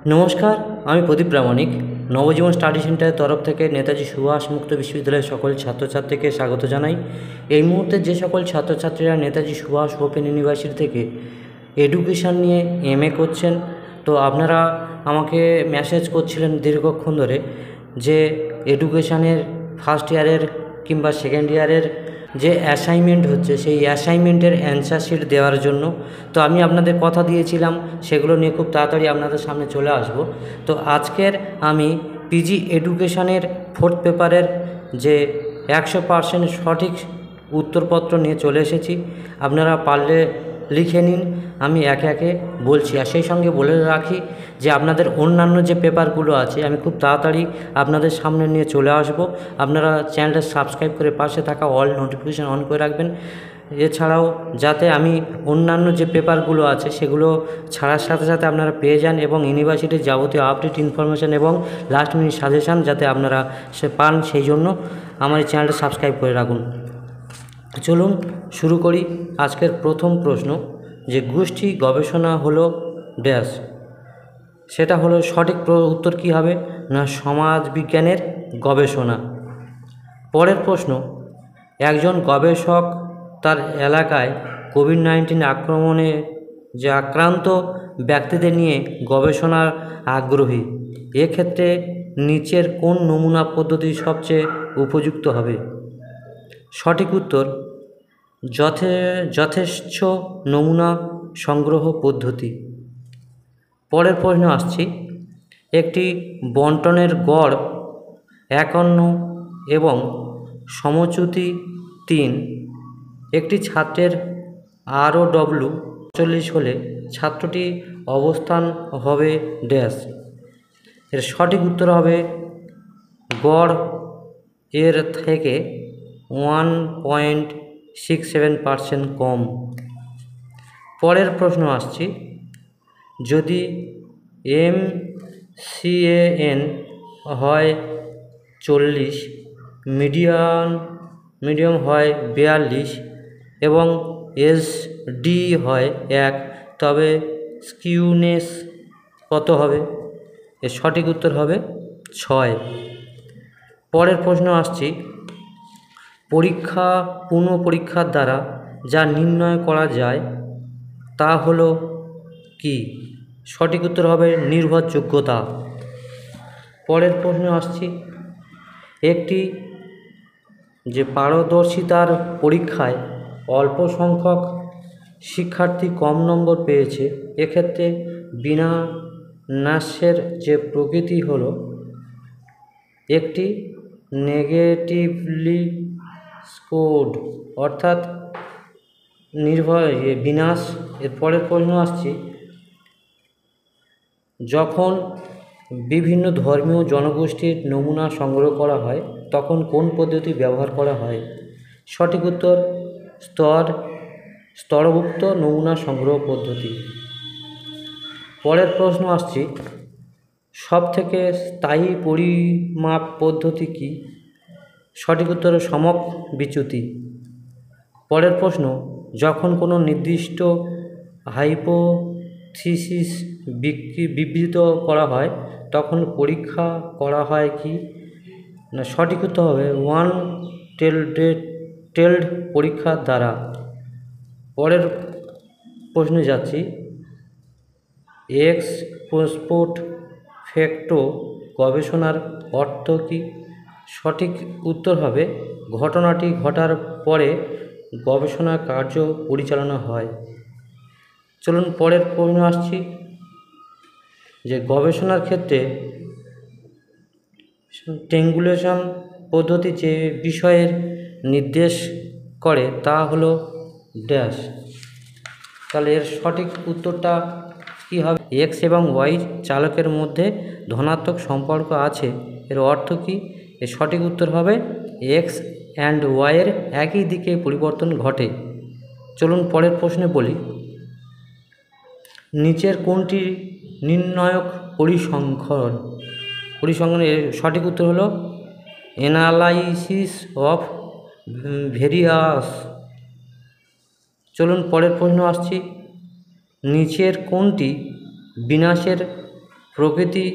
নমস্কার, আমি প্রদীপ প্রামাণিক। নবজীবন স্টাডি সেন্টারের তরফ থেকে নেতাজি সুভাষ মুক্ত বিশ্ববিদ্যালয়ের সকল ছাত্রছাত্রীকে স্বাগত জানাই। এই মুহূর্তে যে সকল ছাত্রছাত্রীরা নেতাজি সুভাষ ওপেন ইউনিভার্সিটি থেকে এডুকেশান নিয়ে এমএ করছেন, তো আপনারা আমাকে মেসেজ করছিলেন দীর্ঘক্ষণ ধরে যে এডুকেশানের ফার্স্ট ইয়ারের কিংবা সেকেন্ড ইয়ারের যে অ্যাসাইনমেন্ট হচ্ছে সেই অ্যাসাইনমেন্টের অ্যান্সার শিট দেওয়ার জন্য। তো আমি আপনাদের কথা দিয়েছিলাম সেগুলো নিয়ে খুব তাড়াতাড়ি আপনাদের সামনে চলে আসব। তো আজকের আমি পিজি এডুকেশানের ফোর্থ পেপারের যে 100% সঠিক উত্তরপত্র নিয়ে চলে এসেছি। আপনারা পারলে লিখে নিন, আমি একে একে বলছি। আর সেই সঙ্গে বলে রাখি যে আপনাদের অন্যান্য যে পেপারগুলো আছে আমি খুব তাড়াতাড়ি আপনাদের সামনে নিয়ে চলে আসব। আপনারা চ্যানেলটা সাবস্ক্রাইব করে পাশে থাকা অল নোটিফিকেশান অন করে রাখবেন। এছাড়াও যাতে আমি অন্যান্য যে পেপারগুলো আছে সেগুলো ছাড়ার সাথে সাথে আপনারা পেয়ে যান এবং ইউনিভার্সিটির যাবতীয় আপডেট ইনফরমেশান এবং লাস্ট মিনিট সাজেশান যাতে আপনারা পান, সেই জন্য আমার এই চ্যানেলটা সাবস্ক্রাইব করে রাখুন। চলুন শুরু করি। আজকের প্রথম প্রশ্ন, যে গোষ্ঠী গবেষণা হলো ড্যাশ, সেটা হলো সঠিক উত্তর কী হবে না সমাজ বিজ্ঞানের গবেষণা। পরের প্রশ্ন, একজন গবেষক তার এলাকায় কোভিড-19 আক্রমণে যে আক্রান্ত ব্যক্তিদের নিয়ে গবেষণার আগ্রহী, এক্ষেত্রে নিচের কোন নমুনা পদ্ধতি সবচেয়ে উপযুক্ত হবে? সঠিক উত্তর যথেচ্ছ নমুনা সংগ্রহ পদ্ধতি। পরের প্রশ্ন আসছি, একটি বন্টনের গড় 51 এবং সমচ্যুতি 3, একটি ছাত্রের ROW 40 হলে ছাত্রটি অবস্থান হবে ড্যাশ। এর সঠিক উত্তর হবে গড় এর থেকে 1.67% কম। পরের প্রশ্ন আসছি, যদি MCAN হয় 40, মিডিয়াম হয় 42 এবং SD হয় 1, তবে স্কিউনেস কত হবে? এর সঠিক উত্তর হবে 6। পরের প্রশ্ন আসছি, পুনঃপরীক্ষার দ্বারা যা নির্ণয় করা যায় তা হলো কি? সঠিক উত্তর হবে নির্ভরযোগ্যতা। পরের প্রশ্ন আসছি, একটি যে পারদর্শিতার পরীক্ষায় অল্প সংখ্যক শিক্ষার্থী কম নম্বর পেয়েছে, এক্ষেত্রে বিন্যাসের যে প্রকৃতি হলো একটি নেগেটিভলি স্কোর্ড, অর্থাৎ বিন্যাস। এর পরের প্রশ্ন আসছি, যখন বিভিন্ন ধর্মীয় জনগোষ্ঠীর নমুনা সংগ্রহ করা হয় তখন কোন পদ্ধতি ব্যবহার করা হয়? সঠিক উত্তর স্তরভুক্ত নমুনা সংগ্রহ পদ্ধতি। পরের প্রশ্ন আসছি, সবথেকে স্থায়ী পরিমাপ পদ্ধতি কি? সঠিক উত্তর সমক বিচ্যুতি। পরের প্রশ্ন, যখন কোনো নির্দিষ্ট হাইপোথিসিস বিবৃত করা হয় তখন পরীক্ষা করা হয় কি? না সঠিক উত্তর হবে ওয়ান টেলড পরীক্ষার দ্বারা। পরের প্রশ্নে যাচ্ছি, এক্স পোস্ট ফ্যাক্টো গবেষণার অর্থ কী? সঠিক উত্তর হবে ঘটনাটি ঘটার পরে গবেষণা কার্য পরিচালনা হয়। চলুন পরের প্রশ্ন আসছি, যে গবেষণার ক্ষেত্রে ট্রিয়াঙ্গুলেশন পদ্ধতি যে বিষয়ের নির্দেশ করে তা হলো ড্যাশ। তাহলে এর সঠিক উত্তরটা কী হবে? এক্স এবং ওয়াই চালকের মধ্যে ধনাত্মক সম্পর্ক আছে, এর অর্থ কী? এর সঠিক উত্তর হবে এক্স অ্যান্ড ওয়াইয়ের একই দিকে পরিবর্তন ঘটে। চলুন পরের প্রশ্নে বলি, নিচের কোনটি নির্ণায়ক পরিসংখ্যানের সঠিক উত্তর হলো অ্যানালাইসিস অফ ভেরিয়াস। চলুন পরের প্রশ্ন আসছি, নিচের কোনটি বিন্যাসের প্রকৃতি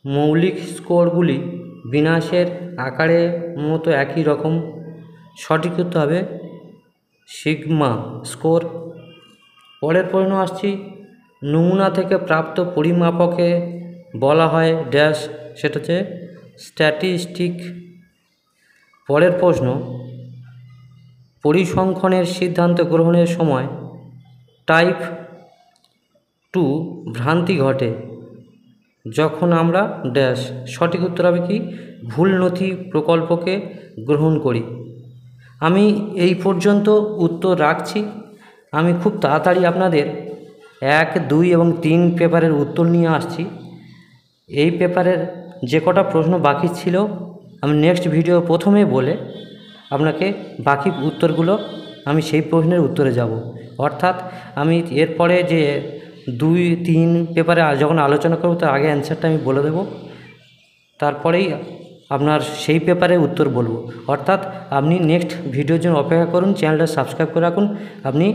মৌলিক স্কোরগুলি বিন্যাসের আকারের মতো একই রকম। সঠিক উত্তর হবে সিগমা স্কোর। পরের প্রশ্ন আসছি, নমুনা থেকে প্রাপ্ত পরিমাপকে বলা হয় ড্যাশ, সেটা হচ্ছে স্ট্যাটিস্টিক। পরের প্রশ্ন, পরিসংখ্যানের সিদ্ধান্ত গ্রহণের সময় টাইপ 2 ভ্রান্তি ঘটে যখন আমরা ড্যাশ। সঠিক উত্তর হবে কি ভুল নথি প্রকল্পকে গ্রহণ করি। আমি এই পর্যন্ত উত্তর রাখছি। আমি খুব তাড়াতাড়ি আপনাদের 1, 2 এবং 3 পেপারের উত্তর নিয়ে আসছি। এই পেপারের যে কটা প্রশ্ন বাকি ছিল আমি নেক্সট ভিডিও প্রথমে বলে আপনাকে বাকি উত্তরগুলো আমি সেই প্রশ্নের উত্তরে যাব। অর্থাৎ আমি এরপরে যে 2, 3 পেপারে যখন আলোচনা করব তার আগে অ্যান্সারটা আমি বলে দেব, তারপরেই আপনার সেই পেপারে উত্তর বলবো। অর্থাৎ আপনি নেক্সট ভিডিওর জন্য অপেক্ষা করুন, চ্যানেলটা সাবস্ক্রাইব করে রাখুন, আপনি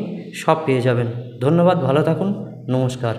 সব পেয়ে যাবেন। ধন্যবাদ, ভালো থাকুন, নমস্কার।